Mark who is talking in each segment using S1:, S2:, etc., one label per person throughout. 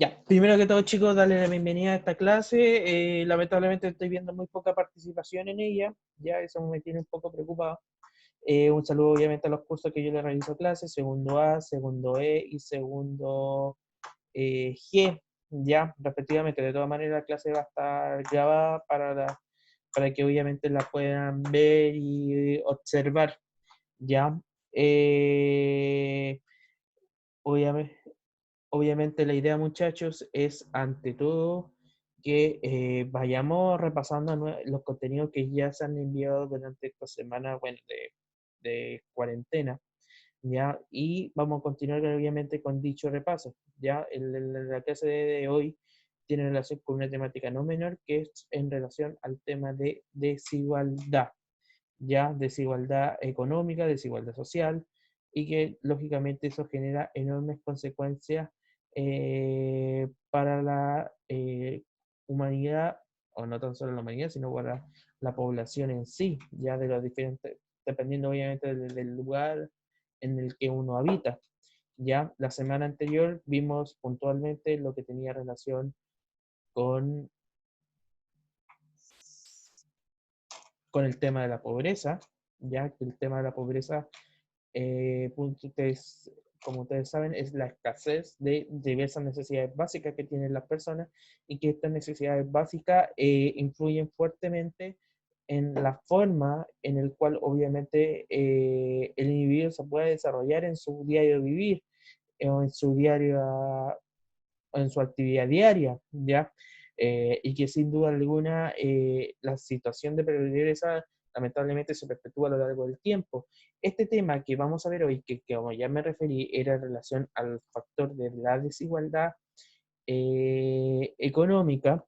S1: Ya, primero que todo, chicos, darle la bienvenida a esta clase. Lamentablemente estoy viendo muy poca participación en ella, ya eso me tiene un poco preocupado. Un saludo obviamente a los cursos que yo le realizo clases, segundo A, segundo E y segundo G, ya, respectivamente. De todas maneras, la clase va a estar grabada para que obviamente la puedan ver y observar, ya. Eh, obviamente, Obviamente la idea, muchachos, es ante todo que vayamos repasando los contenidos que ya se han enviado durante esta semana, bueno, de cuarentena, ¿ya? Y vamos a continuar obviamente con dicho repaso, ¿ya? La clase de hoy tiene relación con una temática no menor que es en relación al tema de desigualdad, ¿ya? Desigualdad económica, desigualdad social, y que lógicamente eso genera enormes consecuencias para la humanidad, o no tan solo la humanidad, sino para la población en sí, ya de los diferentes, dependiendo obviamente del lugar en el que uno habita. Ya la semana anterior vimos puntualmente lo que tenía relación con, con el tema de la pobreza, ya que el tema de la pobreza ustedes, como ustedes saben, es la escasez de diversas necesidades básicas que tienen las personas y que estas necesidades básicas influyen fuertemente en la forma en el cual obviamente el individuo se puede desarrollar en su diario vivir o en su diario en su actividad diaria, ¿ya? Y que sin duda alguna la situación de pobreza lamentablemente se perpetúa a lo largo del tiempo. Este tema que vamos a ver hoy, que como ya me referí, era en relación al factor de la desigualdad económica,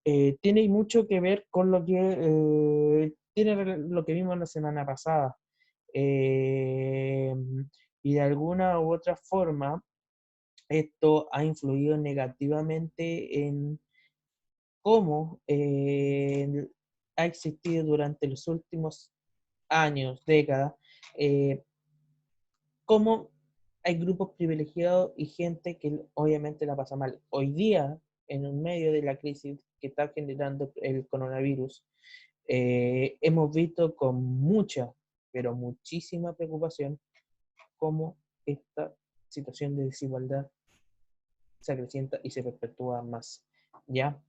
S1: tiene mucho que ver con lo que tiene lo que vimos la semana pasada. Eh, y de alguna u otra forma, esto ha influido negativamente en cómo ha existido durante los últimos años, décadas, eh, cómo hay grupos privilegiados y gente que obviamente la pasa mal. Hoy día, en el medio de la crisis que está generando el coronavirus, hemos visto con mucha, pero muchísima preocupación cómo esta situación de desigualdad se acrecienta y se perpetúa más, ¿ya?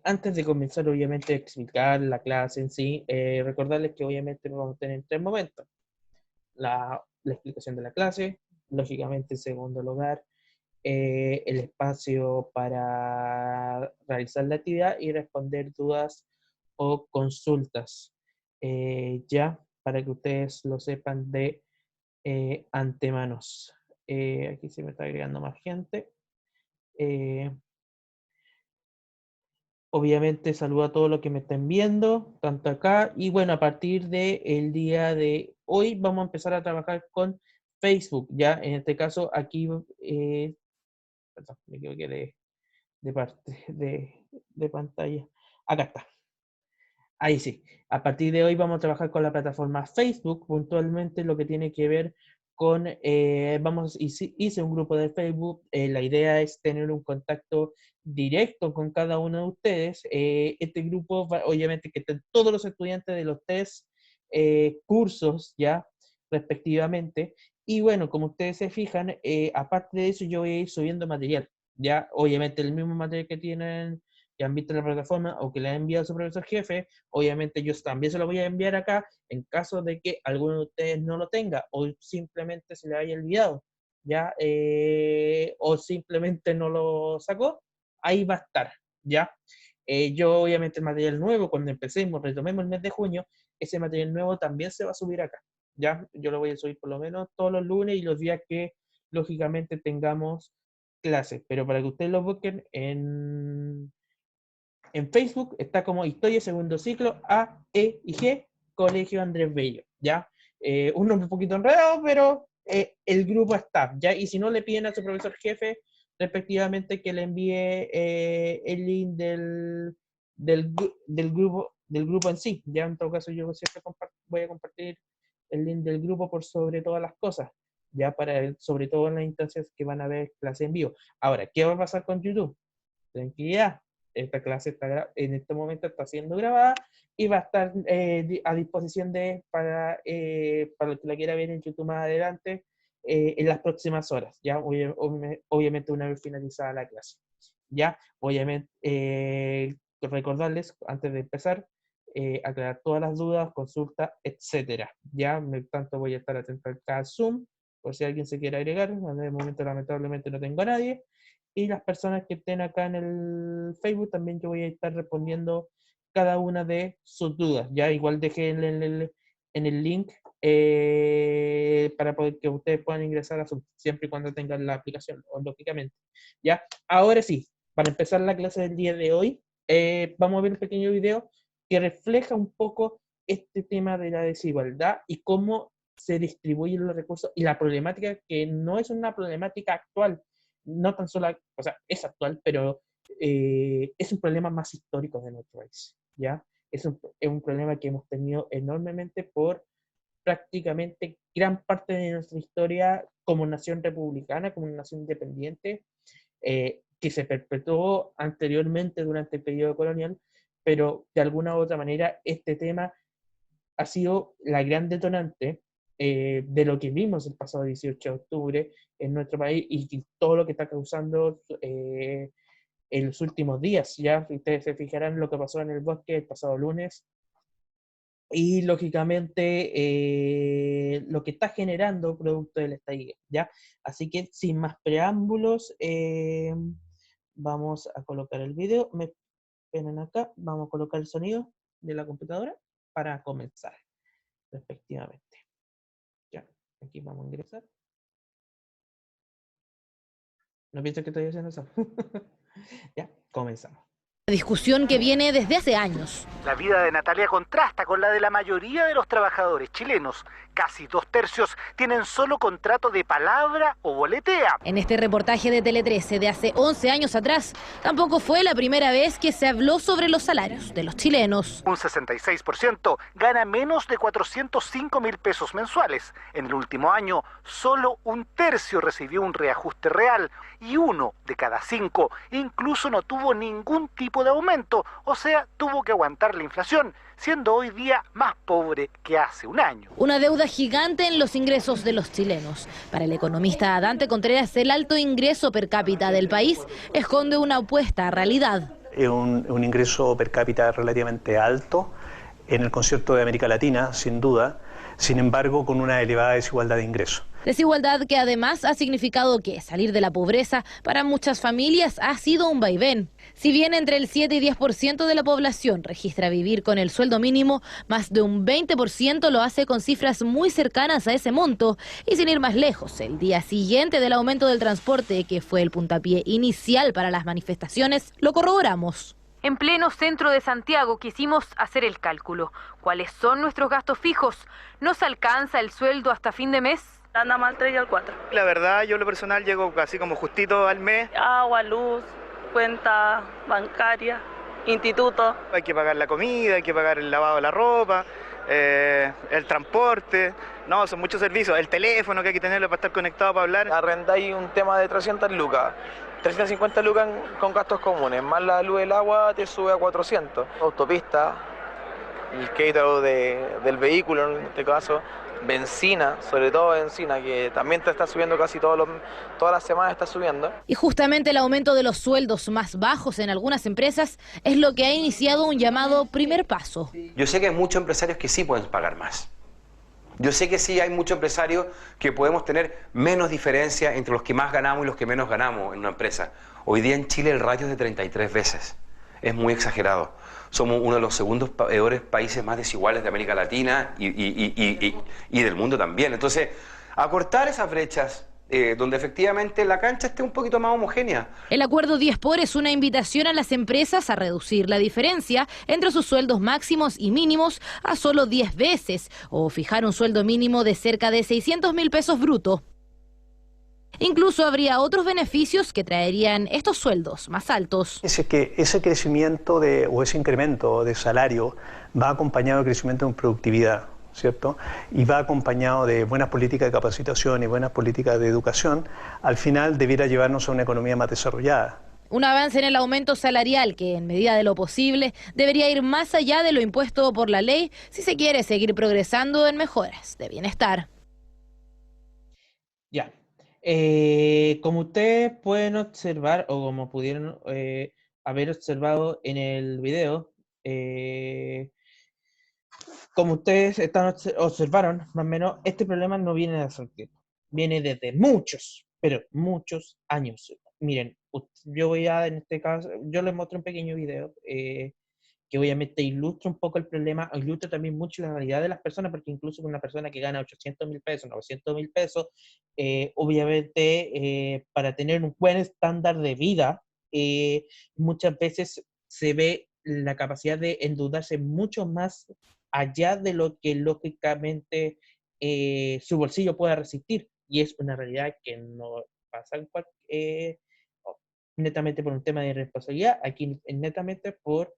S1: Antes de comenzar, obviamente, a explicar la clase en sí, recordarles que obviamente vamos a tener tres momentos. La explicación de la clase, lógicamente, en segundo lugar, el espacio para realizar la actividad y responder dudas o consultas, ya, para que ustedes lo sepan de antemanos. Aquí se me está agregando más gente. Eh, Obviamente saludo a todos los que me estén viendo, tanto acá, y bueno, a partir del día de hoy vamos a empezar a trabajar con Facebook, ya, en este caso aquí, perdón, me equivoqué de parte de pantalla, acá está, ahí sí. A partir de hoy vamos a trabajar con la plataforma Facebook, puntualmente lo que tiene que ver con, hice un grupo de Facebook, la idea es tener un contacto directo con cada uno de ustedes. Este grupo, obviamente, que estén todos los estudiantes de los tres cursos, ya, respectivamente. Y bueno, como ustedes se fijan, aparte de eso, yo voy a ir subiendo material, ya, obviamente el mismo material que tienen, que han visto en la plataforma o que le ha enviado su profesor jefe. Obviamente yo también se lo voy a enviar acá en caso de que alguno de ustedes no lo tenga o simplemente se le haya olvidado, ¿ya? O simplemente no lo sacó, ahí va a estar, ¿ya? Yo obviamente el material nuevo, cuando empecemos, retomemos el mes de junio, ese material nuevo también se va a subir acá, ¿ya? Yo lo voy a subir por lo menos todos los lunes y los días que lógicamente tengamos clases, pero para que ustedes lo busquen en Facebook está como Historia Segundo Ciclo A, E y G, Colegio Andrés Bello, ¿ya? Un nombre un poquito enredado, pero el grupo está, ¿ya? Y si no, le piden a su profesor jefe, respectivamente, que le envíe el link del grupo en sí, ¿ya? En todo caso, yo siempre voy a compartir el link del grupo por sobre todas las cosas, ya sobre todo en las instancias que van a ver clase en vivo. Ahora, ¿qué va a pasar con YouTube? Tranquilidad, esta clase en este momento está siendo grabada y va a estar a disposición para el que la quiera ver en YouTube más adelante en las próximas horas, ya obviamente una vez finalizada la clase. Ya, obviamente, recordarles antes de empezar, aclarar todas las dudas, consultas, etcétera. Ya, tanto voy a estar atento al cada Zoom, por si alguien se quiere agregar. En el momento, lamentablemente, no tengo a nadie. Y las personas que estén acá en el Facebook, también yo voy a estar respondiendo cada una de sus dudas. Ya, igual dejé en el link para poder que ustedes puedan ingresar a Zoom, siempre y cuando tengan la aplicación, lógicamente. Ya, ahora sí, para empezar la clase del día de hoy, vamos a ver un pequeño video que refleja un poco este tema de la desigualdad y cómo se distribuyen los recursos y la problemática que no es una problemática actual, no tan solo, o sea, es actual, pero es un problema más histórico de nuestro país, ¿ya? Es un problema que hemos tenido enormemente por prácticamente gran parte de nuestra historia como nación republicana, como nación independiente, que se perpetuó anteriormente durante el periodo colonial, pero de alguna u otra manera este tema ha sido la gran detonante de lo que vimos el pasado 18 de octubre en nuestro país y todo lo que está causando en los últimos días. Ya ustedes se fijarán lo que pasó en el bosque el pasado lunes y lógicamente lo que está generando producto del estallido, ¿ya? Así que sin más preámbulos, vamos a colocar el video. Me esperen acá, vamos a colocar el sonido de la computadora para comenzar, respectivamente. Ya, aquí vamos a ingresar. No pienso que estoy haciendo eso. Ya, comenzamos.
S2: Discusión que viene desde hace años.
S3: La vida de Natalia contrasta con la de la mayoría de los trabajadores chilenos. Casi 2/3 tienen solo contrato de palabra o boletea.
S2: En este reportaje de Tele 13 de hace 11 años atrás, tampoco fue la primera vez que se habló sobre los salarios de los chilenos.
S3: Un 66% gana menos de 405.000 pesos mensuales. En el último año, solo 1/3 recibió un reajuste real y 1 de cada 5 incluso no tuvo ningún tipo de aumento, o sea, tuvo que aguantar la inflación, siendo hoy día más pobre que hace un año.
S2: Una deuda gigante en los ingresos de los chilenos. Para el economista Dante Contreras, el alto ingreso per cápita del país esconde una opuesta realidad.
S4: Es un ingreso per cápita relativamente alto en el concierto de América Latina, sin duda, sin embargo con una elevada desigualdad de ingresos.
S2: Desigualdad que además ha significado que salir de la pobreza para muchas familias ha sido un vaivén. Si bien entre el 7 y 10% de la población registra vivir con el sueldo mínimo, más de un 20% lo hace con cifras muy cercanas a ese monto. Y sin ir más lejos, el día siguiente del aumento del transporte, que fue el puntapié inicial para las manifestaciones, lo corroboramos.
S5: En pleno centro de Santiago quisimos hacer el cálculo. ¿Cuáles son nuestros gastos fijos? ¿Nos alcanza el sueldo hasta fin de mes?
S6: Anda mal 3 y al 4.
S7: La verdad, yo en lo personal llego casi como justito al mes.
S6: Agua, luz, cuenta bancaria, instituto.
S7: Hay que pagar la comida, hay que pagar el lavado de la ropa, el transporte. No, son muchos servicios. El teléfono que hay que tenerlo para estar conectado para hablar.
S8: Arrendáis un tema de 300 lucas. 350 lucas con gastos comunes, más la luz del agua te sube a 400. Autopista, el crédito del vehículo en este caso, benzina, sobre todo benzina, que también te está subiendo casi todas las semanas está subiendo.
S2: Y justamente el aumento de los sueldos más bajos en algunas empresas es lo que ha iniciado un llamado primer paso.
S9: Yo sé que hay muchos empresarios que sí pueden pagar más. Yo sé que sí hay muchos empresarios que podemos tener menos diferencia entre los que más ganamos y los que menos ganamos en una empresa. Hoy día en Chile el ratio es de 33 veces. Es muy exagerado. Somos uno de los segundos peores países más desiguales de América Latina y del mundo también. Entonces, acortar esas brechas donde efectivamente la cancha esté un poquito más homogénea.
S2: El acuerdo 10 por es una invitación a las empresas a reducir la diferencia entre sus sueldos máximos y mínimos a solo 10 veces o fijar un sueldo mínimo de cerca de 600.000 pesos brutos. Incluso habría otros beneficios que traerían estos sueldos más altos.
S4: Es que ese crecimiento o ese incremento de salario va acompañado de crecimiento en productividad. ¿cierto? Y va acompañado de buenas políticas de capacitación y buenas políticas de educación, al final debiera llevarnos a una economía más desarrollada.
S2: Un avance en el aumento salarial que, en medida de lo posible, debería ir más allá de lo impuesto por la ley si se quiere seguir progresando en mejoras de bienestar.
S1: Ya. Como ustedes pueden observar, o como pudieron haber observado en el video, como ustedes observaron, más o menos, este problema no viene de hace tiempo. Viene desde muchos, pero muchos años. Miren, yo voy a, en este caso, yo les muestro un pequeño video que obviamente ilustra un poco el problema, ilustra también mucho la realidad de las personas, porque incluso con una persona que gana 800.000 pesos, 900.000 pesos, obviamente para tener un buen estándar de vida, muchas veces se ve la capacidad de endeudarse mucho más allá de lo que lógicamente su bolsillo pueda resistir, y es una realidad que no pasa netamente por un tema de responsabilidad, aquí netamente por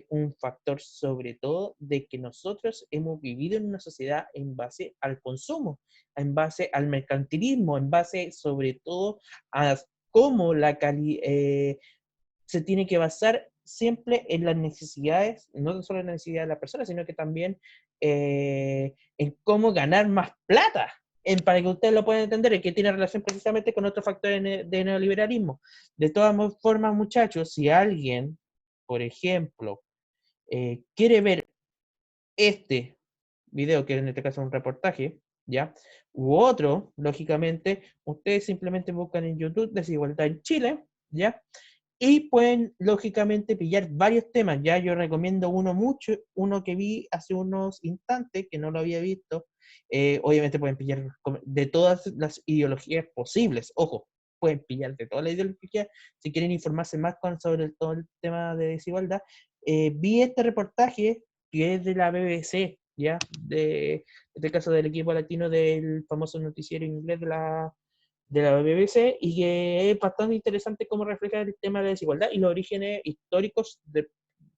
S1: un factor sobre todo de que nosotros hemos vivido en una sociedad en base al consumo, en base al mercantilismo, en base sobre todo a cómo se tiene que basar siempre en las necesidades, no solo en las necesidades de la persona, sino que también en cómo ganar más plata. Para que ustedes lo puedan entender, y que tiene relación precisamente con otro factor de neoliberalismo. De todas formas, muchachos, si alguien, por ejemplo, quiere ver este video, que en este caso es un reportaje, ¿ya? U otro, lógicamente, ustedes simplemente buscan en YouTube desigualdad en Chile, ¿ya? Y pueden, lógicamente, pillar varios temas. Ya yo recomiendo uno que vi hace unos instantes, que no lo había visto. Obviamente pueden pillar de todas las ideologías posibles. Ojo, pueden pillar de todas las ideologías si quieren informarse más sobre todo el tema de desigualdad. Vi este reportaje que es de la BBC, ¿ya? En este caso del equipo latino del famoso noticiero inglés de la BBC, y que es bastante interesante cómo refleja el tema de la desigualdad y los orígenes históricos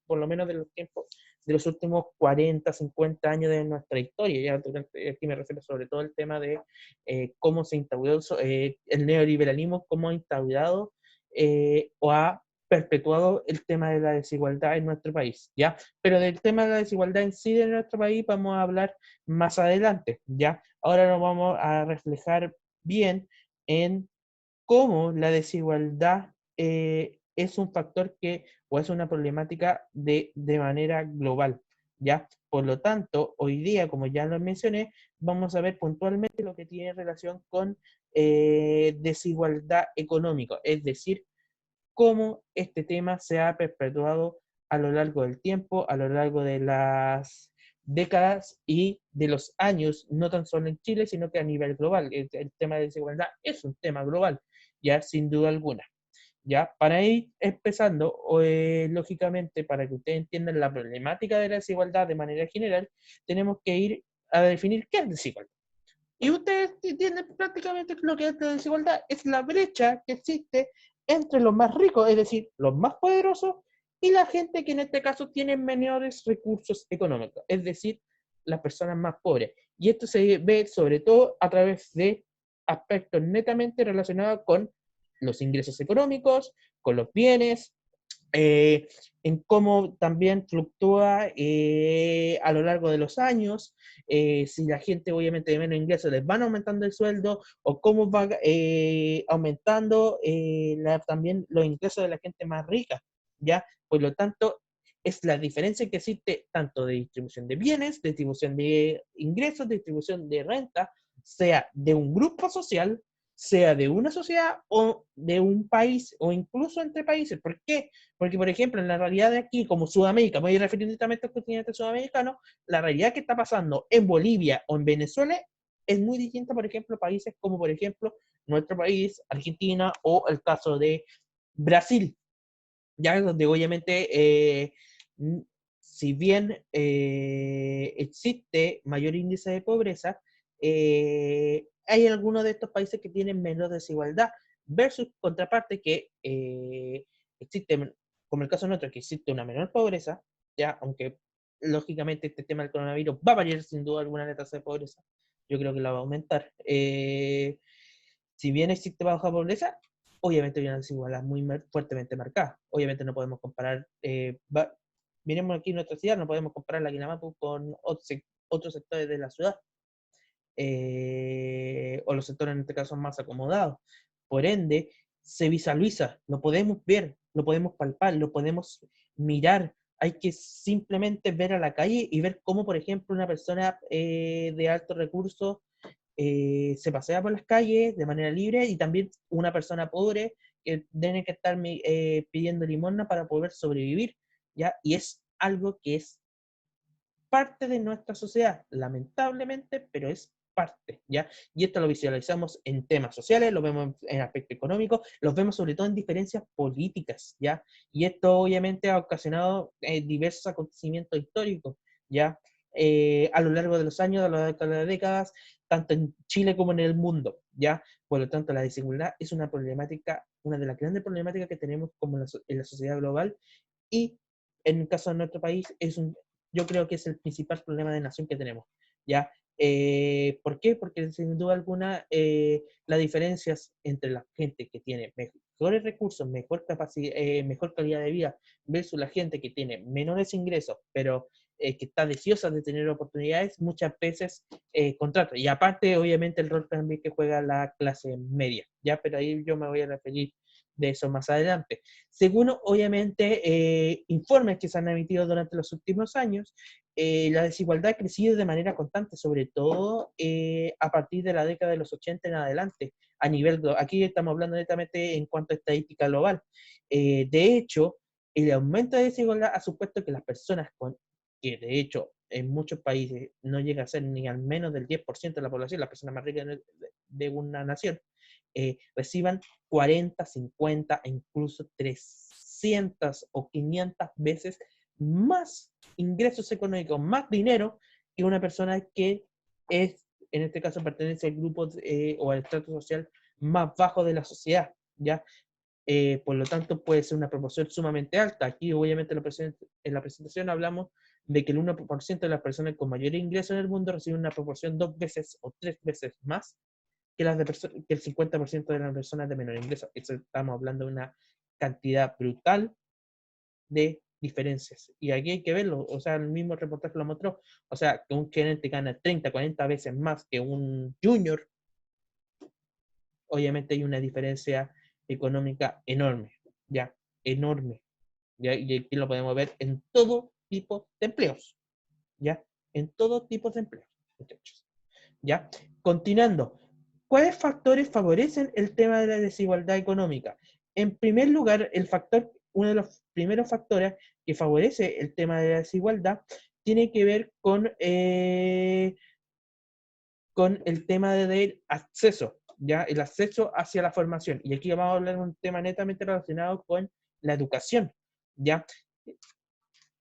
S1: por lo menos de los tiempos de los últimos 40, 50 años de nuestra historia. Ya aquí me refiero sobre todo al tema de cómo se instauró el neoliberalismo, cómo ha instaurado o ha perpetuado el tema de la desigualdad en nuestro país, ¿ya? Pero del tema de la desigualdad en sí de nuestro país vamos a hablar más adelante, ¿ya? Ahora nos vamos a reflejar bien en cómo la desigualdad es un factor o es una problemática de manera global, ¿ya? Por lo tanto, hoy día, como ya lo mencioné, vamos a ver puntualmente lo que tiene relación con desigualdad económica, es decir, cómo este tema se ha perpetuado a lo largo del tiempo, a lo largo de las décadas y de los años, no tan solo en Chile, sino que a nivel global. El tema de desigualdad es un tema global, ya sin duda alguna. Ya, para ir empezando, lógicamente, para que ustedes entiendan la problemática de la desigualdad de manera general, tenemos que ir a definir qué es desigualdad. Y ustedes entienden prácticamente lo que es la desigualdad, es la brecha que existe entre los más ricos, es decir, los más poderosos, y la gente que en este caso tiene menores recursos económicos, es decir, las personas más pobres. Y esto se ve sobre todo a través de aspectos netamente relacionados con los ingresos económicos, con los bienes, en cómo también fluctúa a lo largo de los años, si la gente obviamente de menos ingresos les van aumentando el sueldo, o cómo va aumentando también los ingresos de la gente más rica, ¿ya? Por lo tanto, es la diferencia que existe tanto de distribución de bienes, de distribución de ingresos, de distribución de renta, sea de un grupo social, sea de una sociedad o de un país, o incluso entre países. ¿Por qué? Porque, por ejemplo, en la realidad de aquí, como Sudamérica, me voy a referir directamente al continente sudamericano, la realidad que está pasando en Bolivia o en Venezuela es muy distinta, por ejemplo, a países como, por ejemplo, nuestro país, Argentina, o el caso de Brasil, ya donde obviamente, si bien existe mayor índice de pobreza, hay algunos de estos países que tienen menos desigualdad, versus contraparte que existe, como el caso nuestro, que existe una menor pobreza, ya, aunque lógicamente este tema del coronavirus va a variar sin duda alguna la tasa de pobreza. Yo creo que la va a aumentar. Si bien existe baja pobreza, obviamente hay una desigualdad muy fuertemente marcada. Obviamente no podemos comparar, miremos aquí en nuestra ciudad, no podemos comparar la Quilamapu con otros sectores de la ciudad, o los sectores en este caso más acomodados. Por ende, se visualiza, lo podemos ver, lo podemos palpar, lo podemos mirar. Hay que simplemente ver a la calle y ver cómo, por ejemplo, una persona de alto recurso se pasea por las calles de manera libre, y también una persona pobre que tiene que estar pidiendo limosna para poder sobrevivir, ¿ya? Y es algo que es parte de nuestra sociedad, lamentablemente, pero es parte, ¿ya? Y esto lo visualizamos en temas sociales, lo vemos en aspecto económico, lo vemos sobre todo en diferencias políticas, ¿ya? Y esto obviamente ha ocasionado diversos acontecimientos históricos, ¿ya? A lo largo de los años, a lo largo de las décadas, tanto en Chile como en el mundo, ¿ya? Por lo tanto, la desigualdad es una problemática, una de las grandes problemáticas que tenemos como en la sociedad global, y en el caso de nuestro país yo creo que es el principal problema de nación que tenemos, ¿ya? ¿Por qué? Porque sin duda alguna las diferencias entre la gente que tiene mejores recursos, mejor capacidad, mejor calidad de vida, versus la gente que tiene menores ingresos, pero que está deseosa de tener oportunidades, muchas veces contrata. Y aparte, obviamente, el rol también que juega la clase media, ¿ya? Pero ahí yo me voy a referir de eso más adelante. Según, obviamente, informes que se han emitido durante los últimos años, la desigualdad ha crecido de manera constante, sobre todo a partir de la década de los 80 en adelante, a nivel global. Aquí estamos hablando netamente en cuanto a estadística global. De hecho, el aumento de desigualdad ha supuesto que las personas que de hecho en muchos países no llega a ser ni al menos del 10% de la población, las personas más ricas de una nación, reciban 40, 50 e incluso 300 o 500 veces más ingresos económicos, más dinero que una persona que es, en este caso, pertenece al grupo o al estrato social más bajo de la sociedad, ¿ya? Por lo tanto, puede ser una proporción sumamente alta. Aquí, obviamente, en la presentación hablamos de que el 1% de las personas con mayor ingreso en el mundo reciben una proporción 2 veces o 3 veces más que el 50% de las personas de menor ingreso. Eso estamos hablando de una cantidad brutal de diferencias. Y aquí hay que verlo, o sea, el mismo reportaje lo mostró. O sea, que un gerente gana 30, 40 veces más que un junior, obviamente hay una diferencia económica enorme, ya, enorme. ¿Ya? Y aquí lo podemos ver en todo tipo de empleos, ¿ya? En todo tipo de empleos, muchachos. ¿Ya? Continuando, ¿cuáles factores favorecen el tema de la desigualdad económica? En primer lugar, uno de los primeros factores que favorece el tema de la desigualdad tiene que ver con el tema del acceso, ¿ya? El acceso hacia la formación. Y aquí vamos a hablar de un tema netamente relacionado con la educación, ¿ya?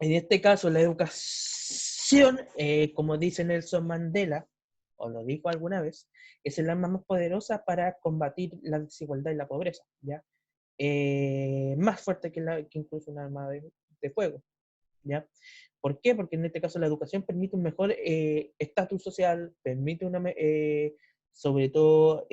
S1: En este caso, la educación, como dice Nelson Mandela, o lo dijo alguna vez, es el arma más poderosa para combatir la desigualdad y la pobreza, ¿ya? Más fuerte que incluso un arma de fuego, ¿ya? ¿Por qué? Porque en este caso la educación permite un mejor estatus social, permite sobre todo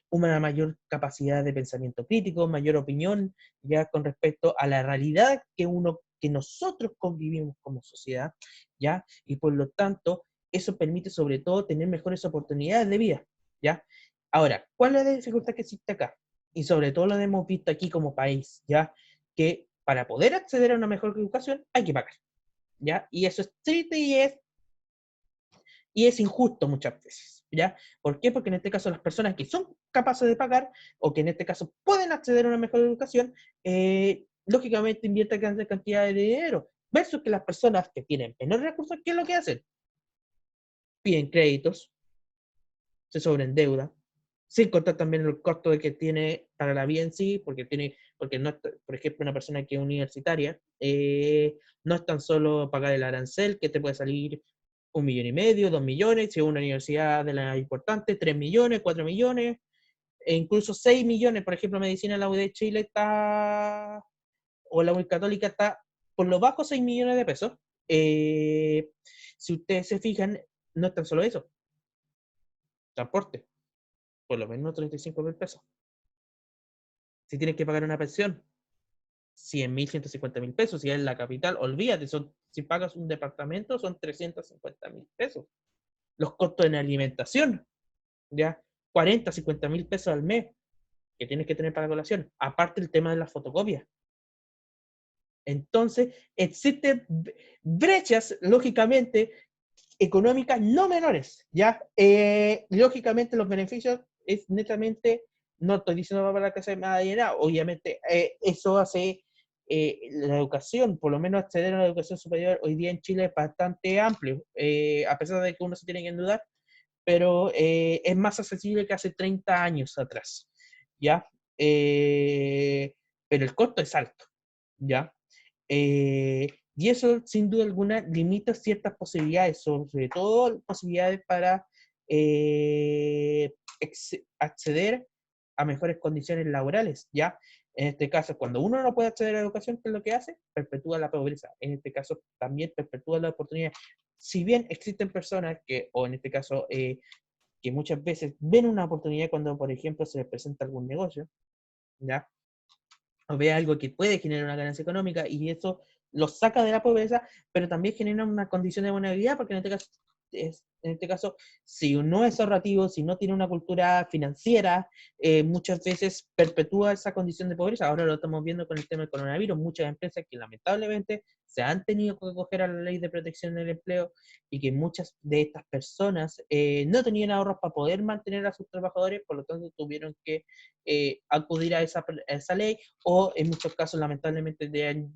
S1: una mayor capacidad de pensamiento crítico, mayor opinión, ya con respecto a la realidad que nosotros convivimos como sociedad, ¿ya? Y por lo tanto, eso permite sobre todo tener mejores oportunidades de vida, ¿ya? Ahora, ¿cuál es la dificultad que existe acá? Y sobre todo lo hemos visto aquí como país, ¿ya? Que para poder acceder a una mejor educación hay que pagar, ¿ya? Y eso es triste y es injusto muchas veces, ¿ya? ¿Por qué? Porque en este caso las personas que son capaces de pagar, o que en este caso pueden acceder a una mejor educación, lógicamente invierten grandes cantidades de dinero, versus que las personas que tienen menores recursos, ¿qué es lo que hacen? Piden créditos, se sobreendeudan, sin contar también el costo de que tiene para la vida en sí, porque no, por ejemplo, una persona que es universitaria, no es tan solo pagar el arancel, que te puede salir 1,5 millones, 2 millones, si es una universidad de la importante, 3 millones, 4 millones, e incluso 6 millones, por ejemplo, medicina en la U de Chile está, o la U Católica está por lo bajo 6 millones de pesos, si ustedes se fijan, no es tan solo eso. Transporte, por lo menos 35.000 pesos. Si tienes que pagar una pensión, 100.000, 150.000 pesos. Si es la capital, olvídate, si pagas un departamento son 350.000 pesos. Los costos en alimentación, ya 40, 50.000 pesos al mes que tienes que tener para colación. Aparte el tema de las fotocopias. Entonces, existen brechas, lógicamente, económicas no menores, ¿ya? Lógicamente, los beneficios es netamente, no estoy diciendo para la clase media, obviamente, eso hace la educación, por lo menos acceder a la educación superior hoy día en Chile es bastante amplio, a pesar de que uno se tiene que endeudar, pero es más accesible que hace 30 años atrás, ¿ya? Pero el costo es alto, ¿ya? Y eso, sin duda alguna, limita ciertas posibilidades, sobre todo posibilidades para acceder a mejores condiciones laborales, ¿ya? En este caso, cuando uno no puede acceder a la educación, ¿qué es lo que hace? Perpetúa la pobreza. En este caso, también perpetúa la oportunidad. Si bien existen personas que, o en este caso, que muchas veces ven una oportunidad cuando, por ejemplo, se les presenta algún negocio, ¿ya? O ve algo que puede generar una ganancia económica y eso los saca de la pobreza, pero también genera una condición de vulnerabilidad, porque en este caso, si no es ahorrativo, si no tiene una cultura financiera, muchas veces perpetúa esa condición de pobreza. Ahora lo estamos viendo con el tema del coronavirus, muchas empresas que lamentablemente se han tenido que acoger a la ley de protección del empleo y que muchas de estas personas no tenían ahorros para poder mantener a sus trabajadores, por lo tanto tuvieron que acudir a esa ley, o en muchos casos lamentablemente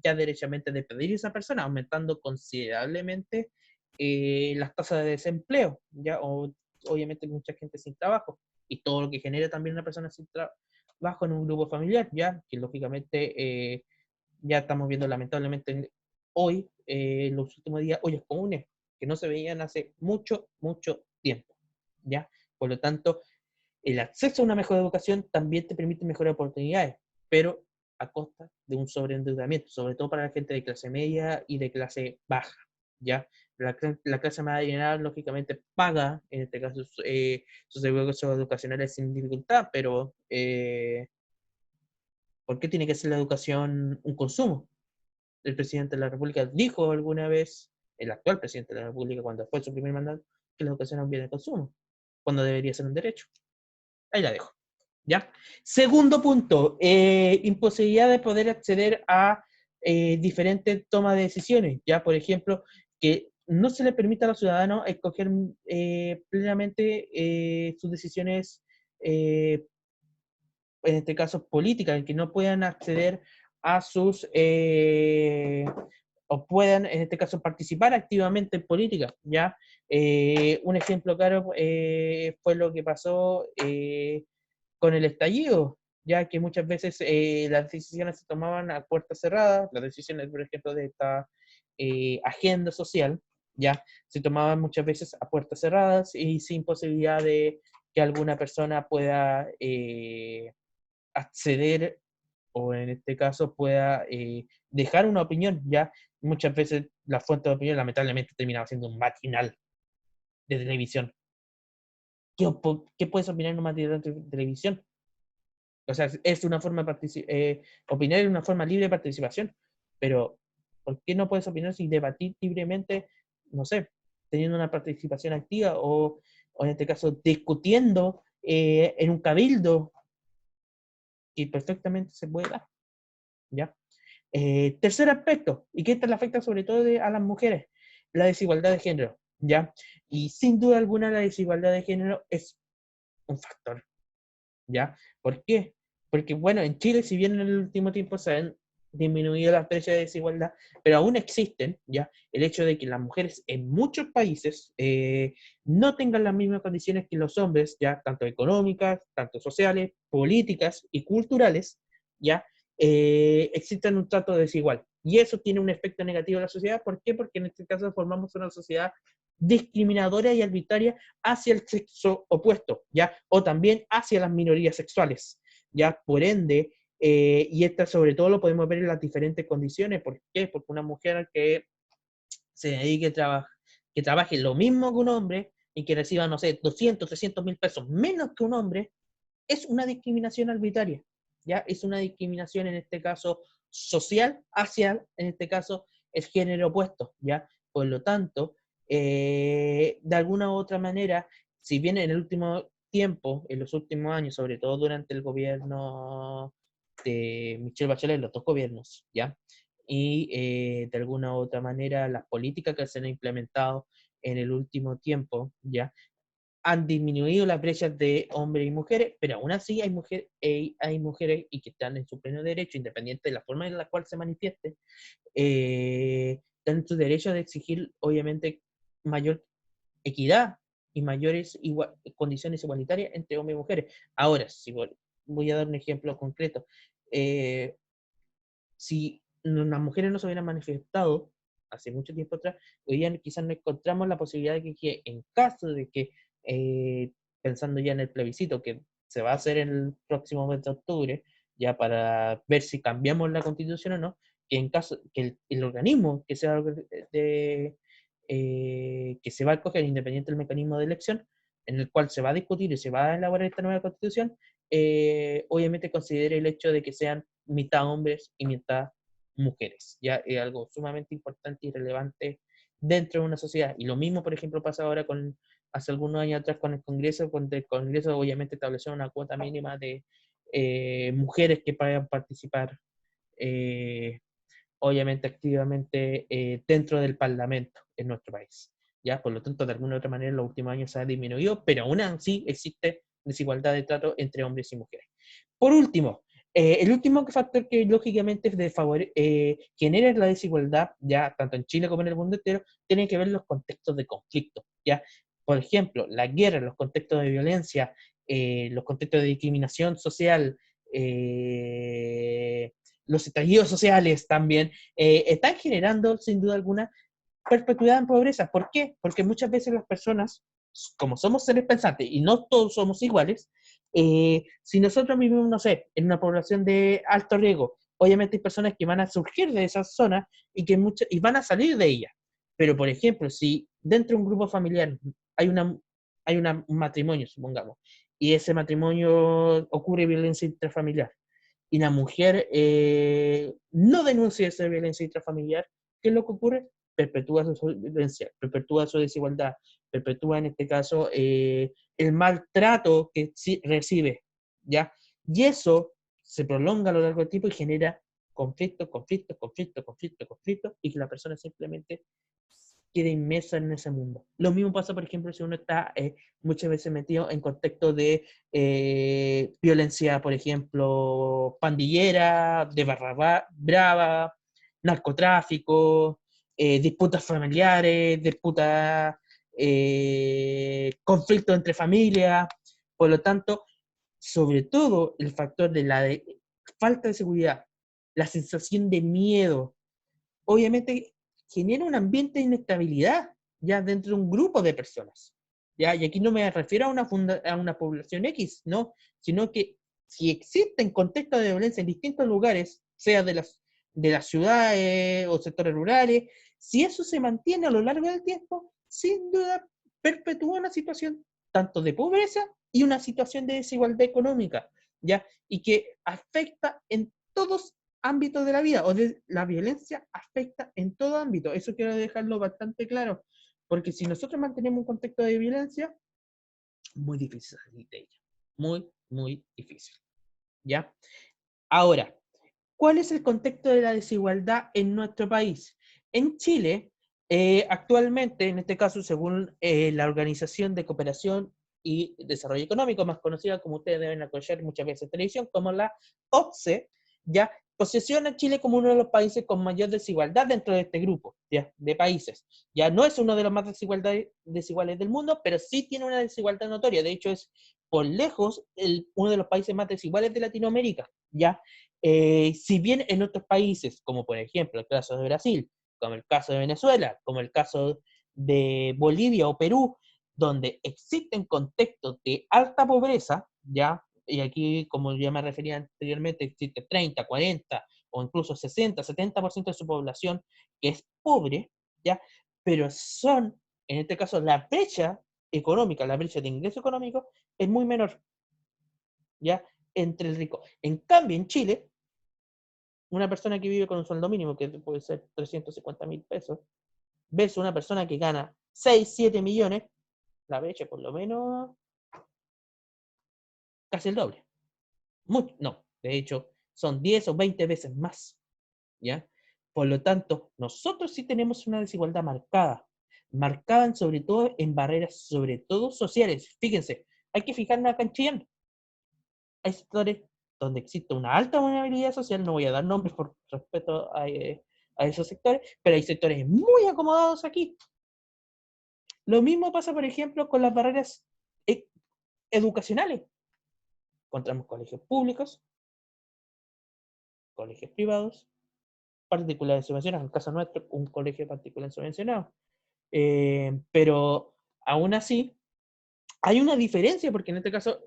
S1: ya derechamente despedir a esa persona, aumentando considerablemente las tasas de desempleo, ¿ya? O, obviamente mucha gente sin trabajo, y todo lo que genera también una persona sin trabajo en un grupo familiar, ¿ya? Que lógicamente ya estamos viendo lamentablemente hoy, en los últimos días, ollas comunes, que no se veían hace mucho, mucho tiempo, ¿ya? Por lo tanto, el acceso a una mejor educación también te permite mejores oportunidades, pero a costa de un sobreendeudamiento, sobre todo para la gente de clase media y de clase baja, ¿ya? La clase media, lógicamente, paga, en este caso, sus servicios educacionales sin dificultad, pero ¿por qué tiene que ser la educación un consumo? El presidente de la República dijo alguna vez, el actual presidente de la República, cuando fue su primer mandato, que la educación es un bien de consumo, cuando debería ser un derecho. Ahí la dejo. ¿Ya? Segundo punto, imposibilidad de poder acceder a diferentes tomas de decisiones. ¿Ya? Por ejemplo, que no se le permita a los ciudadanos escoger plenamente sus decisiones, en este caso políticas, en que no puedan acceder a sus, o puedan, en este caso, participar activamente en política, ¿ya? Un ejemplo claro fue lo que pasó con el estallido, ya que muchas veces las decisiones se tomaban a puertas cerradas, las decisiones, por ejemplo, de esta agenda social, ya se tomaban muchas veces a puertas cerradas y sin posibilidad de que alguna persona pueda acceder, o en este caso pueda dejar una opinión, ya muchas veces la fuente de opinión lamentablemente terminaba siendo un matinal de televisión. ¿Qué puedes opinar en un matinal de televisión? O sea, es una forma de opinar es una forma libre de participación, pero ¿por qué no puedes opinar sin debatir libremente, no sé, teniendo una participación activa o en este caso discutiendo en un cabildo? Y perfectamente se puede dar, ¿ya? Tercer aspecto, y que esta le afecta sobre todo a las mujeres, la desigualdad de género, ¿ya? Y sin duda alguna la desigualdad de género es un factor, ¿ya? ¿Por qué? Porque, bueno, en Chile, si bien en el último tiempo se han disminuido las brechas de desigualdad, pero aún existen, ¿ya? El hecho de que las mujeres en muchos países no tengan las mismas condiciones que los hombres, ¿ya? Tanto económicas, tanto sociales, políticas y culturales, ¿ya? Existen un trato desigual. Y eso tiene un efecto negativo en la sociedad. ¿Por qué? Porque en este caso formamos una sociedad discriminatoria y arbitraria hacia el sexo opuesto, ¿ya? O también hacia las minorías sexuales, ¿ya? Por ende, y esta sobre todo lo podemos ver en las diferentes condiciones. ¿Por qué? Porque una mujer que se dedique a que trabaje lo mismo que un hombre y que reciba, no sé, 200, 300.000 pesos menos que un hombre, es una discriminación arbitraria, ¿ya? Es una discriminación, en este caso, social hacia, en este caso, el género opuesto, ¿ya? Por lo tanto, de alguna u otra manera, si bien en el último tiempo, en los últimos años, sobre todo durante el gobierno de Michelle Bachelet, los dos gobiernos, ¿ya? Y de alguna u otra manera, las políticas que se han implementado en el último tiempo, ¿ya? Han disminuido las brechas de hombres y mujeres, pero aún así hay mujeres y que están en su pleno derecho, independiente de la forma en la cual se manifieste, están en su derecho de exigir, obviamente, mayor equidad y mayores condiciones igualitarias entre hombres y mujeres. Ahora, si voy a dar un ejemplo concreto, si las mujeres no se hubieran manifestado hace mucho tiempo atrás, hoy día quizás no encontramos la posibilidad de que en caso de que, pensando ya en el plebiscito que se va a hacer el próximo mes de octubre, ya para ver si cambiamos la constitución o no, que en caso que el organismo que sea que se va a escoger independiente del mecanismo de elección, en el cual se va a discutir y se va a elaborar esta nueva constitución, obviamente considere el hecho de que sean mitad hombres y mitad mujeres. Ya es algo sumamente importante y relevante dentro de una sociedad. Y lo mismo, por ejemplo, pasa ahora hace algunos años atrás con el Congreso, cuando el Congreso obviamente estableció una cuota mínima de mujeres que puedan participar, obviamente activamente, dentro del Parlamento en nuestro país. ¿Ya? Por lo tanto, de alguna u otra manera, en los últimos años se ha disminuido, pero aún así existe desigualdad de trato entre hombres y mujeres. Por último, el último factor que lógicamente genera la desigualdad, ya tanto en Chile como en el mundo entero, tiene que ver los contextos de conflicto. ¿Ya? Por ejemplo, la guerra, los contextos de violencia, los contextos de discriminación social, los estallidos sociales también, están generando, sin duda alguna, perpetuidad en pobreza. ¿Por qué? Porque muchas veces las personas, como somos seres pensantes y no todos somos iguales, si nosotros vivimos, no sé, en una población de alto riesgo, obviamente hay personas que van a surgir de esa zona y van a salir de ella. Pero, por ejemplo, si dentro de un grupo familiar hay un matrimonio, supongamos, y ese matrimonio ocurre violencia intrafamiliar, y la mujer no denuncia esa violencia intrafamiliar, ¿qué es lo que ocurre? Perpetúa su violencia, perpetúa su desigualdad, perpetúa en este caso el maltrato que recibe, ¿ya? Y eso se prolonga a lo largo del tiempo y genera conflicto, y que la persona simplemente queda inmersa en ese mundo. Lo mismo pasa, por ejemplo, si uno está muchas veces metido en contexto de violencia, por ejemplo, pandillera, de barra brava, narcotráfico, disputas familiares, conflictos entre familias. Por lo tanto, sobre todo el factor de la falta de seguridad, la sensación de miedo, obviamente genera un ambiente de inestabilidad ya dentro de un grupo de personas. ¿Ya? Y aquí no me refiero a una población X, ¿no? Sino que si existen contextos de violencia en distintos lugares, sea de las ciudades o sectores rurales, si eso se mantiene a lo largo del tiempo, sin duda perpetúa una situación tanto de pobreza y una situación de desigualdad económica, ¿ya? Y que afecta en todos ámbitos de la vida, o de la violencia afecta en todo ámbito. Eso quiero dejarlo bastante claro, porque si nosotros mantenemos un contexto de violencia, muy difícil salir de ella. Muy, muy difícil. ¿Ya? Ahora, ¿cuál es el contexto de la desigualdad en nuestro país? En Chile, actualmente, en este caso, según la Organización de Cooperación y Desarrollo Económico, más conocida como ustedes deben conocer muchas veces en televisión, como la OCDE, ya posiciona a Chile como uno de los países con mayor desigualdad dentro de este grupo, ¿ya? De países. Ya no es uno de los más desiguales del mundo, pero sí tiene una desigualdad notoria. De hecho, es por lejos uno de los países más desiguales de Latinoamérica, ¿ya? Si bien en otros países, como por ejemplo el caso de Brasil, como el caso de Venezuela, como el caso de Bolivia o Perú, donde existen contextos de alta pobreza, ¿ya? Y aquí, como ya me refería anteriormente, existe 30, 40 o incluso 60, 70% de su población que es pobre, ¿ya? pero son, en este caso, la brecha económica, la brecha de ingreso económico, es muy menor, ¿ya? Entre el rico. En cambio, en Chile, una persona que vive con un sueldo mínimo, que puede ser 350.000 pesos, versus una persona que gana 6, 7 millones, la brecha por lo menos casi el doble. No, de hecho, son 10 o 20 veces más, ¿ya? Por lo tanto, nosotros sí tenemos una desigualdad marcada sobre todo en barreras, sobre todo sociales. Fíjense, hay que fijarnos acá en Chillán. Hay sectores donde existe una alta vulnerabilidad social, no voy a dar nombres por respeto a esos sectores, pero hay sectores muy acomodados aquí. Lo mismo pasa, por ejemplo, con las barreras educacionales. Encontramos colegios públicos, colegios privados, particulares subvencionados. En el caso nuestro, un colegio particular subvencionado. Pero aún así, hay una diferencia, porque en este caso,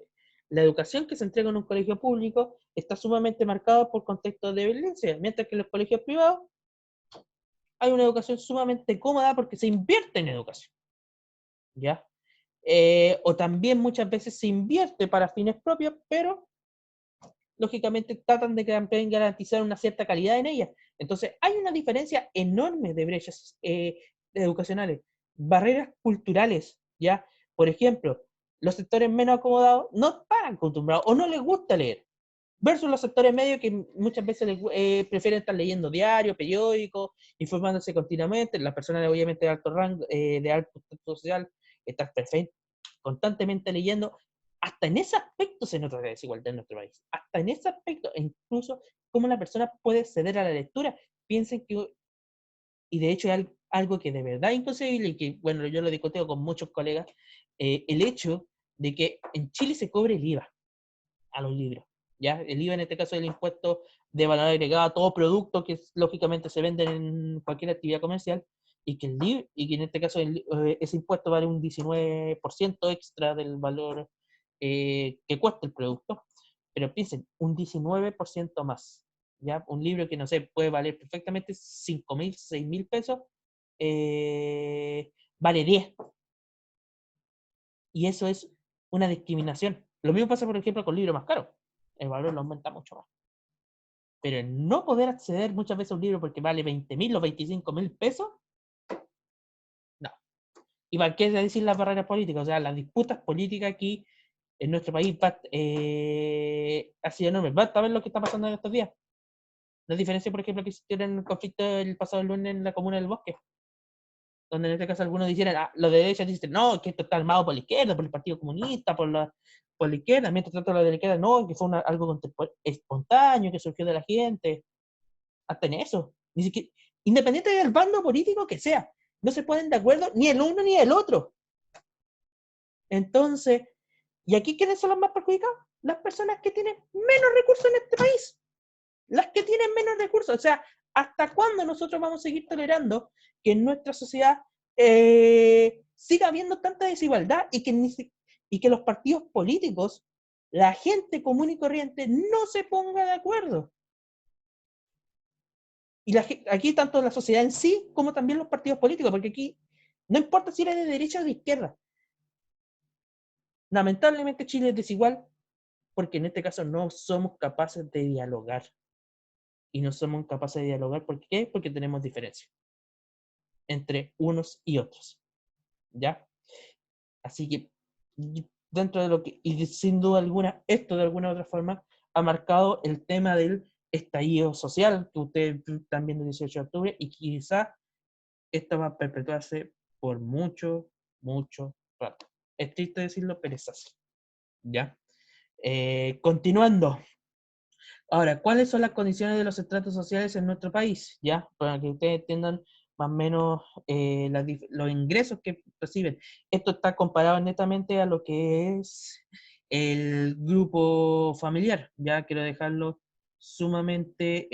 S1: la educación que se entrega en un colegio público está sumamente marcada por contextos de violencia, mientras que en los colegios privados hay una educación sumamente cómoda porque se invierte en educación, ¿ya? O también muchas veces se invierte para fines propios, pero lógicamente tratan de también garantizar una cierta calidad en ella. Entonces, hay una diferencia enorme de brechas educacionales, barreras culturales, ¿ya? Por ejemplo, los sectores menos acomodados no están acostumbrados o no les gusta leer, versus los sectores medios que muchas veces prefieren estar leyendo diarios, periódicos, informándose continuamente. Las personas obviamente de alto rango, de alto contexto social, están constantemente leyendo. Hasta en ese aspecto se nota la desigualdad en nuestro país. Hasta en ese aspecto, e incluso cómo la persona puede ceder a la lectura. Piensen que, y de hecho es algo que de verdad es inconcebible, y que, bueno, yo lo discutí con muchos colegas, el hecho de que en Chile se cobre el IVA a los libros. ¿Ya? El IVA en este caso es el impuesto de valor agregado a todo producto que lógicamente se vende en cualquier actividad comercial, y que, y que en este caso ese impuesto vale un 19% extra del valor que cuesta el producto. Pero piensen, un 19% más. ¿Ya? Un libro que, no sé, puede valer perfectamente 5.000, 6.000 pesos, vale 10. Y eso es una discriminación. Lo mismo pasa, por ejemplo, con libros más caros. El valor lo aumenta mucho más. Pero el no poder acceder muchas veces a un libro porque vale 20.000 o 25.000 pesos, no. ¿Y para qué decir las barreras políticas? O sea, las disputas políticas aquí en nuestro país ha sido enorme. Basta ver lo que está pasando en estos días. La diferencia, por ejemplo, que existió en el conflicto el pasado lunes en la comuna del Bosque, donde en este caso algunos dijeran, los de derecha dicen, no, que esto está armado por la izquierda, por el Partido Comunista, por la izquierda, mientras tanto los de la izquierda, no, que fue algo espontáneo, que surgió de la gente. Hasta en eso. Ni siquiera, independiente del bando político que sea, no se ponen de acuerdo ni el uno ni el otro. Entonces, ¿y aquí quiénes son los más perjudicados? Las personas que tienen menos recursos en este país. Las que tienen menos recursos. O sea, ¿hasta cuándo nosotros vamos a seguir tolerando que en nuestra sociedad siga habiendo tanta desigualdad y que los partidos políticos, la gente común y corriente, no se ponga de acuerdo? Y aquí tanto la sociedad en sí como también los partidos políticos, porque aquí no importa si eres de derecha o de izquierda. Lamentablemente Chile es desigual porque en este caso no somos capaces de dialogar. Y no somos capaces de dialogar, ¿por qué? Porque tenemos diferencias entre unos y otros. ¿Ya? Así que dentro de lo que, y sin duda alguna, esto de alguna u otra forma ha marcado el tema del estallido social que ustedes están viendo el 18 de octubre, y quizá esto va a perpetuarse por mucho, mucho rato. Es triste decirlo, pero es así. ¿Ya? Continuando. Ahora, ¿cuáles son las condiciones de los estratos sociales en nuestro país? ¿Ya? Para que ustedes entiendan más o menos los ingresos que reciben. Esto está comparado netamente a lo que es el grupo familiar. Ya quiero dejarlo sumamente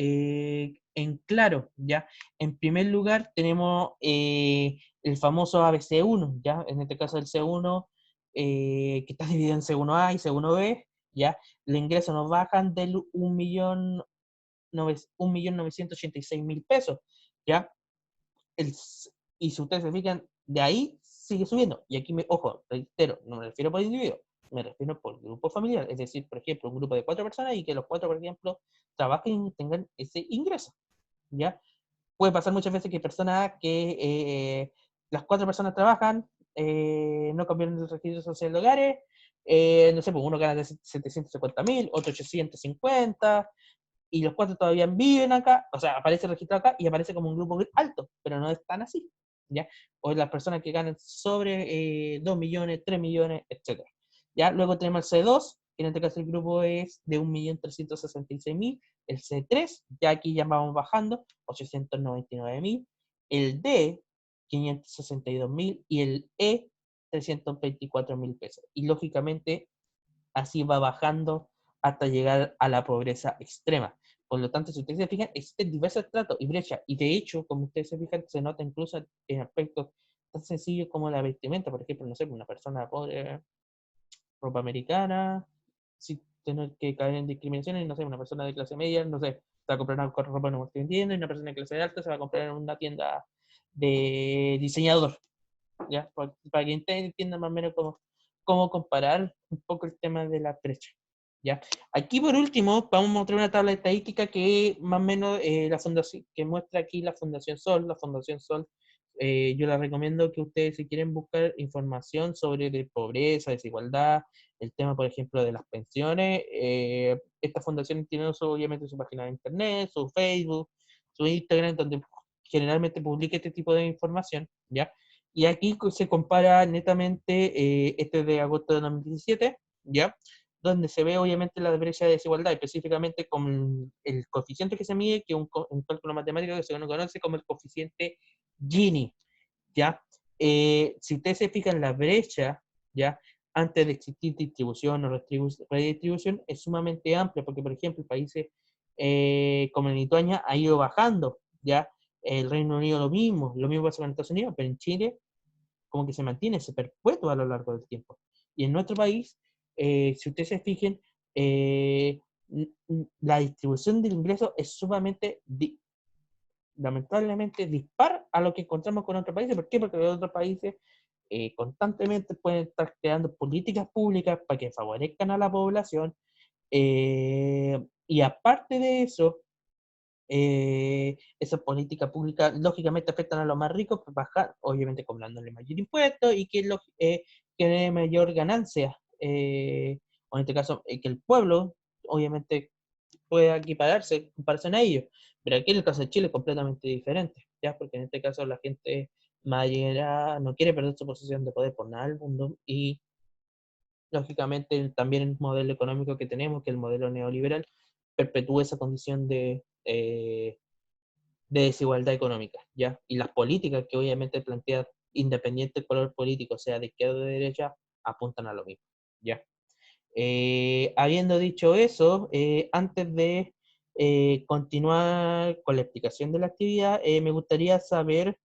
S1: en claro. ¿Ya? En primer lugar tenemos el famoso ABC1, ¿ya? En este caso el C1, que está dividido en C1A y C1B, ¿ya? Los ingresos nos bajan del 1.986.000 pesos, ¿ya? Y si ustedes se fijan, de ahí sigue subiendo. Y aquí, ojo, reitero, no me refiero por individuo, me refiero por grupo familiar. Es decir, por ejemplo, un grupo de 4 personas y que los 4, por ejemplo, trabajen y tengan ese ingreso. ¿Ya? Puede pasar muchas veces que personas que las 4 personas trabajan, no cambiaron el registro social de hogares, no sé, pues uno gana de 750.000, otro 850, y los 4 todavía viven acá, o sea, aparece registrado acá y aparece como un grupo alto, pero no es tan así, ¿ya? O las personas que ganan sobre 2 millones, 3 millones, etc. ¿Ya? Luego tenemos el C2, que en este caso el grupo es de 1.366.000, el C3, ya aquí ya vamos bajando, 899.000, el D, 562.000 y el E, 324.000 pesos. Y lógicamente así va bajando hasta llegar a la pobreza extrema. Por lo tanto, si ustedes se fijan, existen diversos estratos y brechas. Y de hecho, como ustedes se fijan, se nota incluso en aspectos tan sencillos como la vestimenta. Por ejemplo, no sé, una persona pobre, ropa americana, sin tener que caer en discriminaciones, no sé, una persona de clase media, no sé, se va a comprar una ropa no estoy entiendo, y una persona de clase alta se va a comprar en una tienda de diseñador, ¿ya? Para que entiendan más o menos cómo comparar un poco el tema de la brecha, ¿ya? Aquí por último vamos a mostrar una tabla estadística que más o menos la fundación, que muestra aquí la Fundación Sol. La Fundación Sol, yo les recomiendo que ustedes, si quieren buscar información sobre de pobreza, desigualdad, el tema, por ejemplo, de las pensiones, esta fundación tiene obviamente su página de internet, su Facebook, su Instagram, donde generalmente publica este tipo de información, ¿ya? Y aquí se compara netamente, este de agosto de 2017, ¿ya? Donde se ve obviamente la brecha de desigualdad, específicamente con el coeficiente que se mide, que es un cálculo matemático que se conoce como el coeficiente Gini, ¿ya? Si ustedes se fijan, la brecha, ¿ya? Antes de existir distribución o redistribución, es sumamente amplia, porque por ejemplo, países como Lituania ha ido bajando, ¿ya? El Reino Unido lo mismo pasa con Estados Unidos, pero en Chile como que se mantiene, se perpetúa a lo largo del tiempo. Y en nuestro país, si ustedes se fijen, la distribución del ingreso es sumamente, lamentablemente, dispar a lo que encontramos con otros países. ¿Por qué? Porque los otros países constantemente pueden estar creando políticas públicas para que favorezcan a la población. Y aparte de eso, esas políticas públicas lógicamente afectan a los más ricos, pues bajar, obviamente cobrándole mayor impuesto y que dé mayor ganancia, o en este caso, que el pueblo obviamente pueda equipararse en comparación a ellos. Pero aquí en el caso de Chile es completamente diferente, ¿ya? Porque en este caso la gente mayor no quiere perder su posición de poder por nada del mundo, y lógicamente también el modelo económico que tenemos, que es el modelo neoliberal, perpetúa esa condición de desigualdad económica, ¿ya? Y las políticas que obviamente plantea, independiente del color político, sea de izquierda o de derecha, apuntan a lo mismo, ¿ya? Habiendo dicho eso, antes de continuar con la explicación de la actividad, me gustaría saber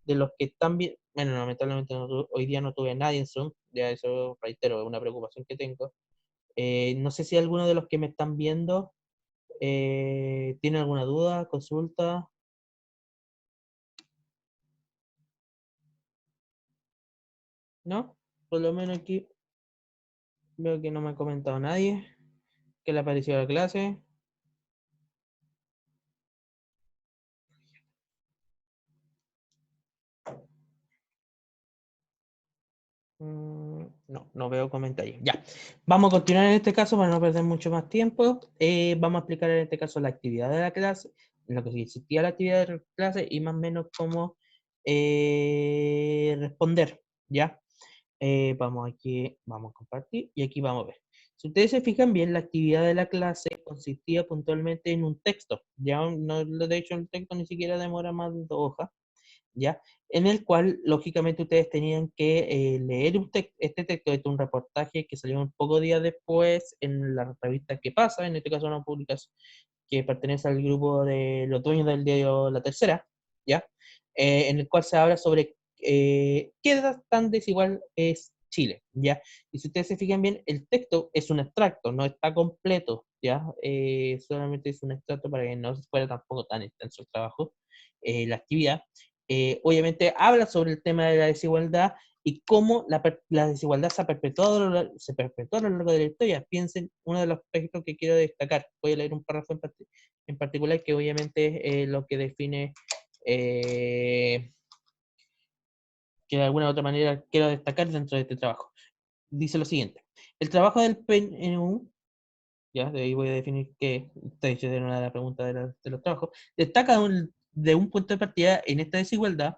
S1: de los que están bien, bueno, lamentablemente hoy día no tuve a nadie en Zoom, ya eso reitero, es una preocupación que tengo. No sé si alguno de los que me están viendo tiene alguna duda, consulta. ¿No? Por lo menos aquí veo que no me ha comentado nadie. ¿Qué le ha parecido la clase? No veo comentarios. Ya. Vamos a continuar en este caso para no perder mucho más tiempo. Vamos a explicar en este caso la actividad de la clase, en lo que existía la actividad de la clase y más o menos cómo responder. ¿Ya? Vamos aquí, vamos a compartir y aquí vamos a ver. Si ustedes se fijan bien, la actividad de la clase consistía puntualmente en un texto. Ya no, de hecho, el texto ni siquiera demora más de 2 hojas, ¿ya? En el cual, lógicamente, ustedes tenían que leer este texto. Este es un reportaje que salió un poco días después en la revista ¿Qué pasa? En este caso, una publicación que pertenece al grupo de los dueños del diario La Tercera, ¿ya? En el cual se habla sobre qué tan desigual es Chile, ¿ya? Y si ustedes se fijan bien, el texto es un extracto, no está completo, ¿ya? Solamente es un extracto para que no fuera tampoco tan extenso el trabajo, la actividad. obviamente habla sobre el tema de la desigualdad y cómo la desigualdad se ha perpetuado, se perpetuó a lo largo de la historia. Piensen, uno de los aspectos que quiero destacar, voy a leer un párrafo en particular que obviamente es lo que define, que de alguna u otra manera quiero destacar dentro de este trabajo. Dice lo siguiente: el trabajo del PNU, ya, de ahí voy a definir que esta es una de las preguntas de los trabajos, destaca de un punto de partida en esta desigualdad.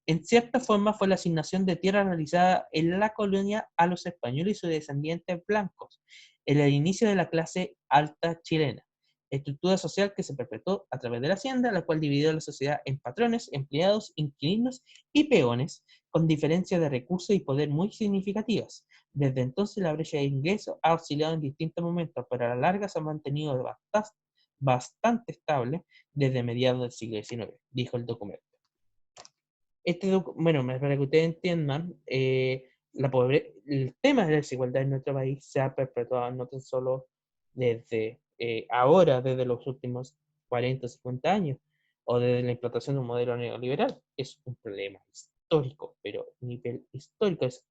S1: En cierta forma fue la asignación de tierra realizada en la colonia a los españoles y sus descendientes blancos, en el inicio de la clase alta chilena, estructura social que se perpetuó a través de la hacienda, la cual dividió a la sociedad en patrones, empleados, inquilinos y peones, con diferencias de recursos y poder muy significativas. Desde entonces la brecha de ingreso ha oscilado en distintos momentos, pero a la larga se ha mantenido bastante estable desde mediados del siglo XIX, dijo el documento. Bueno, para que ustedes entiendan, el tema de la desigualdad en nuestro país se ha perpetuado no tan solo desde ahora, desde los últimos 40 o 50 años, o desde la implantación de un modelo neoliberal. Es un problema histórico, pero a nivel histórico es,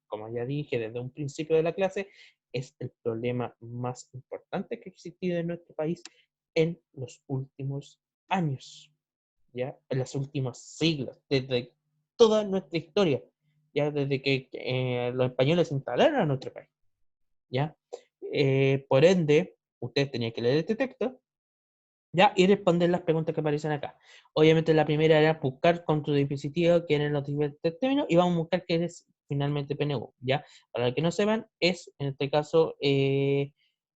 S1: como ya dije desde un principio de la clase, es el problema más importante que ha existido en nuestro país en los últimos años. ¿Ya? En los últimos siglos, desde toda nuestra historia, ya desde que los españoles se instalaron en nuestro país, ¿ya? Por ende, ustedes tenían que leer este texto, ¿ya? Y responder las preguntas que aparecen acá. Obviamente la primera era buscar con tu dispositivo quién es los diferentes términos y vamos a buscar qué es finalmente PNU, ¿ya? Para los que no sepan, es en este caso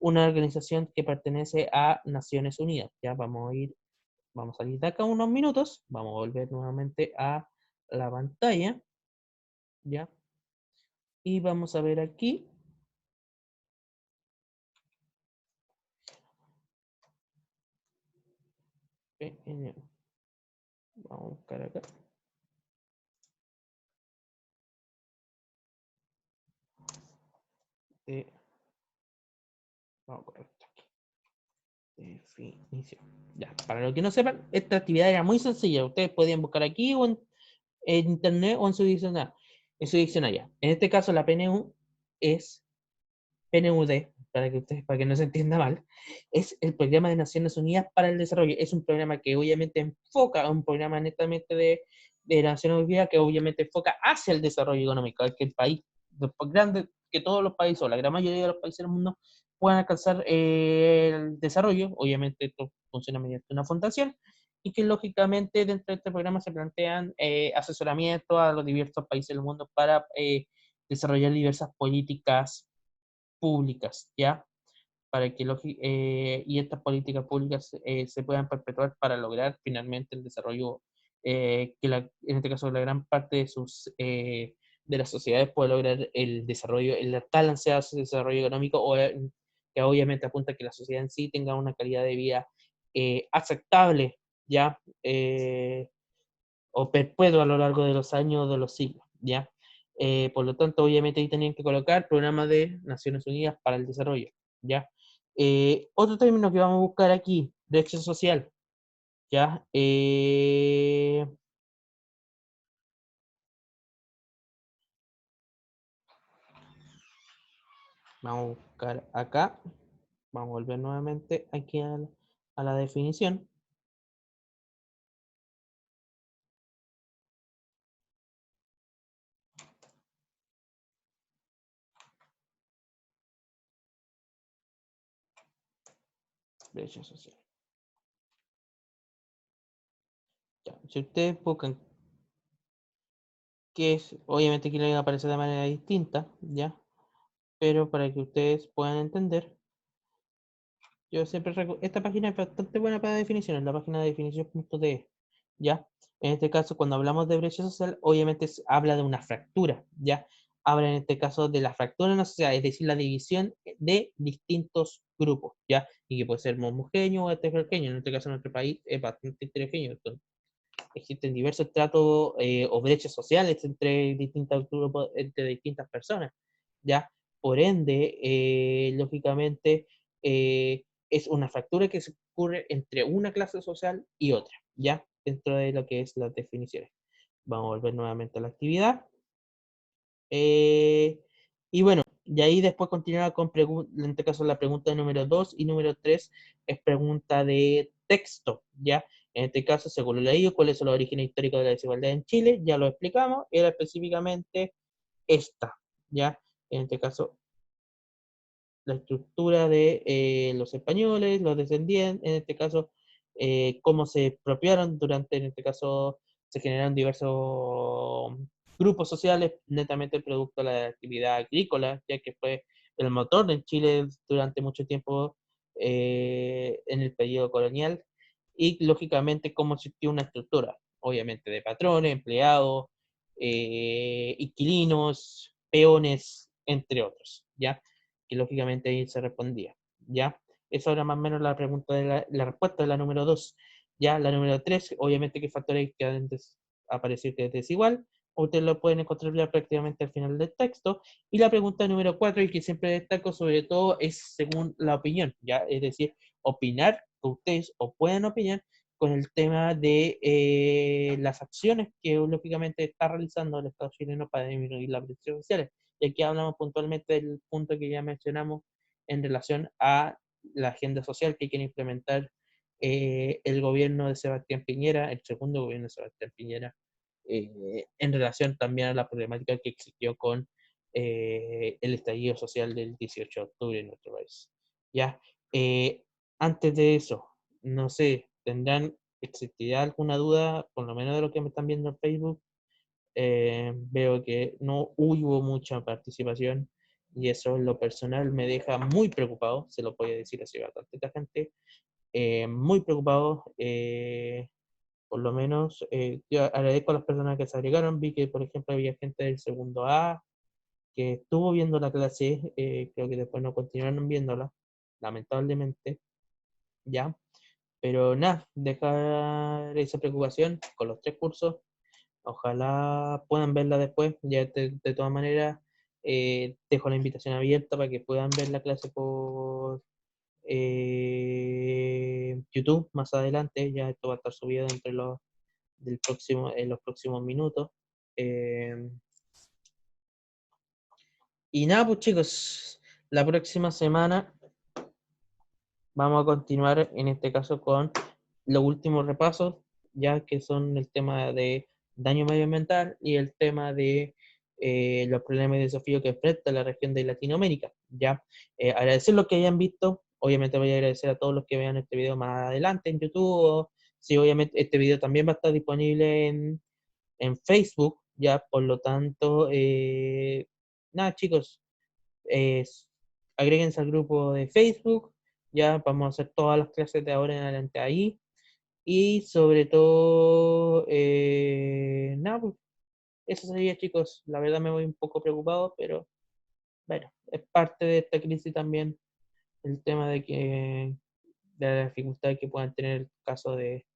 S1: una organización que pertenece a Naciones Unidas, ¿ya? Vamos a salir de acá unos minutos, vamos a volver nuevamente a la pantalla, ¿ya? Y vamos a ver aquí. Vamos a buscar acá. Vamos a correr esto aquí. Definición. Ya, para los que no sepan, esta actividad era muy sencilla. Ustedes podían buscar aquí o en internet o en su diccionario. En este caso, la PNU es PNUD, para que no se entienda mal, es el Programa de Naciones Unidas para el Desarrollo. Es un programa que obviamente enfoca, un programa netamente de Naciones Unidas que obviamente enfoca hacia el desarrollo económico, que el país, grande, que todos los países, o la gran mayoría de los países del mundo, puedan alcanzar el desarrollo. Obviamente esto funciona mediante una fundación, y que lógicamente dentro de este programa se plantean asesoramiento a los diversos países del mundo para desarrollar diversas políticas públicas, ¿ya? Para que y estas políticas públicas se puedan perpetuar para lograr finalmente el desarrollo, en este caso la gran parte de las sociedades puede lograr el desarrollo, el tal ansiado desarrollo económico, que obviamente apunta a que la sociedad en sí tenga una calidad de vida aceptable, ¿ya? O perpetua a lo largo de los años, de los siglos, ¿ya? Por lo tanto, obviamente ahí tenían que colocar programas de Naciones Unidas para el Desarrollo, ¿ya? Otro término que vamos a buscar aquí, brecha social, ¿ya? Vamos a buscar acá, vamos a volver nuevamente aquí a la definición. Brecha social. Ya, si ustedes buscan, que es, obviamente aquí le va a aparecer de manera distinta, ¿ya? Pero para que ustedes puedan entender, yo siempre esta página es bastante buena para definiciones, la página de definición.de, ¿ya? En este caso, cuando hablamos de brecha social, obviamente habla de una fractura, ¿ya? Habla en este caso de la fractura en la sociedad, es decir, la división de distintos grupos, ¿ya? Y que puede ser homogéneo o heterogéneo. En este caso, en nuestro país es bastante heterogéneo. Entonces, existen diversos tratos o brechas sociales entre distintos grupos, entre distintas personas, ¿ya? Por ende, lógicamente, es una fractura que se ocurre entre una clase social y otra, ¿ya? dentro de lo que es las definiciones. Vamos a volver nuevamente a la actividad. Y bueno, y ahí después continuará con en este caso la pregunta número 2 y número 3 es pregunta de texto, ¿ya? En este caso, según lo leído, ¿cuáles son los orígenes históricos de la desigualdad en Chile? Ya lo explicamos, era específicamente esta, ¿ya? En este caso, la estructura de los españoles, los descendientes, en este caso, cómo se expropiaron durante, en este caso, se generaron diversos grupos sociales, netamente producto de la actividad agrícola, ya que fue el motor en Chile durante mucho tiempo en el periodo colonial, y lógicamente cómo existió una estructura, obviamente de patrones, empleados, inquilinos, peones, entre otros, ¿ya? Que lógicamente ahí se respondía, ¿ya? Esa era más o menos la pregunta de la respuesta de la número 2. Ya la número 3, obviamente qué factores que han aparecido que es desigual, ustedes lo pueden encontrar ya prácticamente al final del texto. Y la pregunta número 4, y que siempre destaco sobre todo, es según la opinión, ¿ya? Es decir, opinar, que ustedes o pueden opinar con el tema de las acciones que lógicamente está realizando el Estado chileno para disminuir las presión sociales. Y aquí hablamos puntualmente del punto que ya mencionamos en relación a la agenda social que quiere implementar el gobierno de Sebastián Piñera, el segundo gobierno de Sebastián Piñera, en relación también a la problemática que existió con el estallido social del 18 de octubre en nuestro país. ¿Ya? Antes de eso, no sé, ¿existirá alguna duda, por lo menos de lo que me están viendo en Facebook? Veo que no hubo mucha participación y eso en lo personal me deja muy preocupado, se lo voy a decir así bastante la gente, muy preocupado, por lo menos yo agradezco a las personas que se agregaron, vi que por ejemplo había gente del segundo A que estuvo viendo la clase, creo que después no continuaron viéndola, lamentablemente, ya, pero nada, dejar esa preocupación con los 3 cursos. Ojalá puedan verla después. Ya de todas maneras, dejo la invitación abierta para que puedan ver la clase por YouTube más adelante. Ya esto va a estar subido en los próximos minutos. Eh, y nada, pues chicos, la próxima semana vamos a continuar en este caso con los últimos repasos, ya que son el tema de daño medioambiental y el tema de los problemas y desafíos que enfrenta la región de Latinoamérica. Ya, agradecer los que hayan visto, obviamente voy a agradecer a todos los que vean este video más adelante en YouTube, o si obviamente este video también va a estar disponible en Facebook, ya, por lo tanto, nada chicos, eh, agréguense al grupo de Facebook, ya vamos a hacer todas las clases de ahora en adelante ahí. Y sobre todo, nada, pues, eso sería, chicos. La verdad me voy un poco preocupado, pero bueno, es parte de esta crisis también el tema de la dificultad que puedan tener el caso de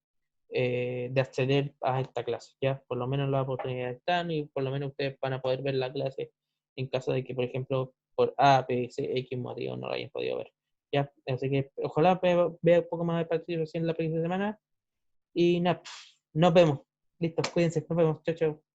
S1: acceder a esta clase, ¿ya? Por lo menos las oportunidades están y por lo menos ustedes van a poder ver la clase en caso de que, por ejemplo, por A, B, C, X motivo no lo hayan podido ver, ¿ya? Así que ojalá vea un poco más de participación la próxima semana y nada, nos vemos. Listo, cuídense, nos vemos. Chao, chao.